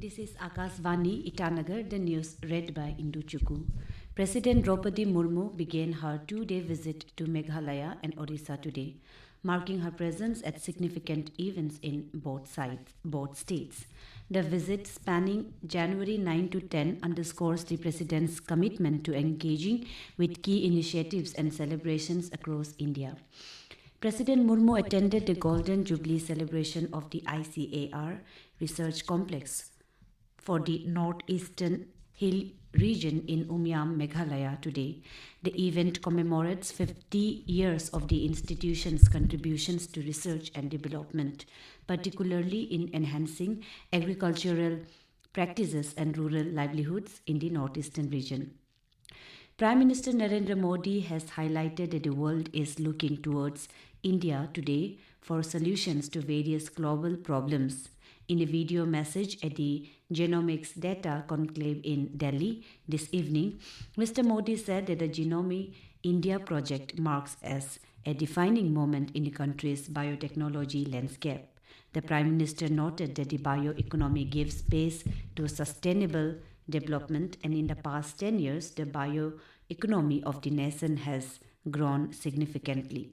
This is Akashvani Itanagar, the news read by Indu Chukwu. President Draupadi Murmu began her two-day visit to Meghalaya and Odisha today, marking her presence at significant events in both states. The visit, spanning January 9 to 10, underscores the President's commitment to engaging with key initiatives and celebrations across India. President Murmu attended the Golden Jubilee celebration of the ICAR Research Complex for the Northeastern Hill region in Umiam, Meghalaya today. The event commemorates 50 years of the institution's contributions to research and development, particularly in enhancing agricultural practices and rural livelihoods in the Northeastern region. Prime Minister Narendra Modi has highlighted that the world is looking towards India today for solutions to various global problems. In a video message at the Genomics Data Conclave in Delhi this evening, Mr. Modi said that the Genome India project marks as a defining moment in the country's biotechnology landscape. The Prime Minister noted that the bioeconomy gives space to sustainable development, and in the past 10 years, the bioeconomy of the nation has grown significantly.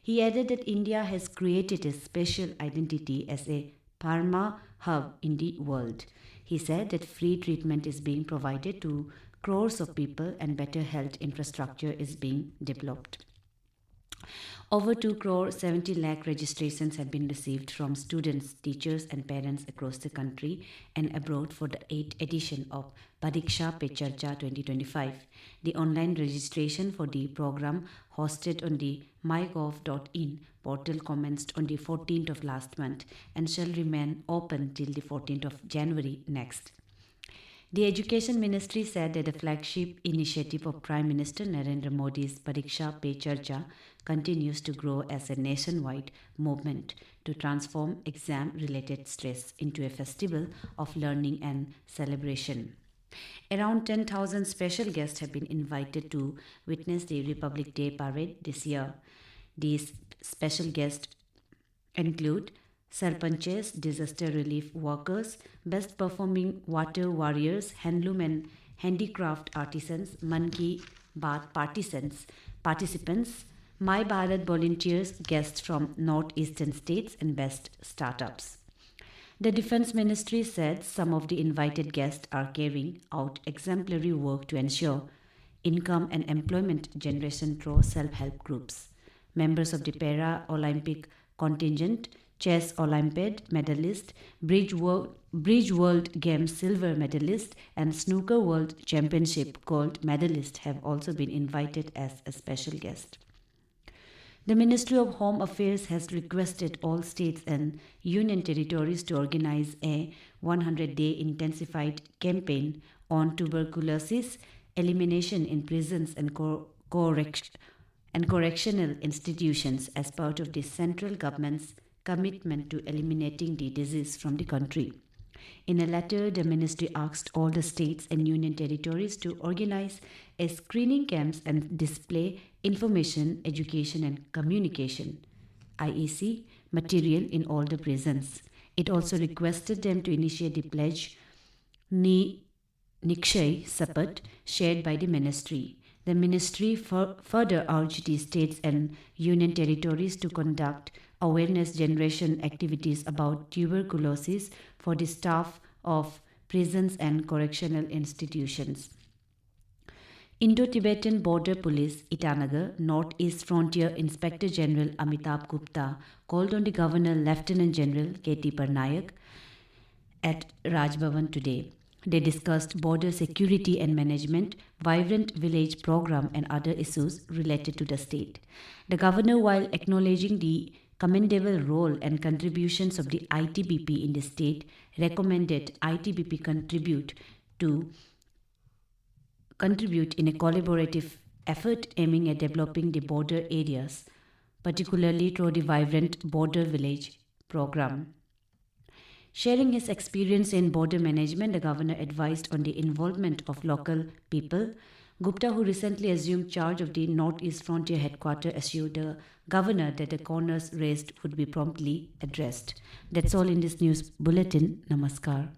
He added that India has created a special identity as a pharma hub in the world. He said that free treatment is being provided to crores of people and better health infrastructure is being developed. Over 2 crore 70 lakh registrations have been received from students, teachers and parents across the country and abroad for the 8th edition of Pariksha Pe Charcha 2025. The online registration for the program hosted on the mygov.in portal commenced on the 14th of last month and shall remain open till the 14th of January next. The Education Ministry said that the flagship initiative of Prime Minister Narendra Modi's Pariksha Pe Charcha continues to grow as a nationwide movement to transform exam-related stress into a festival of learning and celebration. Around 10,000 special guests have been invited to witness the Republic Day parade this year. These special guests include Sarpanches, disaster relief workers, best performing water warriors, handloom and handicraft artisans, Man Ki Baat participants, My Bharat volunteers, guests from northeastern states and best startups. The Defence Ministry said some of the invited guests are carrying out exemplary work to ensure income and employment generation through self-help groups. Members of the Para-Olympic contingent, Chess Olympiad medalist, Bridge World Games silver medalist, and Snooker World Championship gold medalist have also been invited as a special guest. The Ministry of Home Affairs has requested all states and union territories to organize a 100-day intensified campaign on tuberculosis elimination in prisons and correctional institutions as part of the central government's commitment to eliminating the disease from the country. In a letter, the ministry asked all the states and union territories to organize a screening camps and display information, education and communication (IEC) material in all the prisons. It also requested them to initiate the pledge Nikshay Sapat shared by the ministry. The ministry further urged the states and union territories to conduct awareness generation activities about tuberculosis for the staff of prisons and correctional institutions. Indo-Tibetan Border Police, Itanagar, Northeast Frontier Inspector General Amitabh Gupta called on the Governor Lieutenant General K.T. Parnayak at Raj Bhavan today. They discussed border security and management, vibrant village program and other issues related to the state. The governor, while acknowledging the commendable role and contributions of the ITBP in the state, recommended ITBP contribute in a collaborative effort aiming at developing the border areas, particularly through the vibrant border village program. Sharing his experience in border management, the governor advised on the involvement of local people. Gupta, who recently assumed charge of the Northeast Frontier Headquarters, assured the governor that the corners raised would be promptly addressed. That's all in this news bulletin. Namaskar.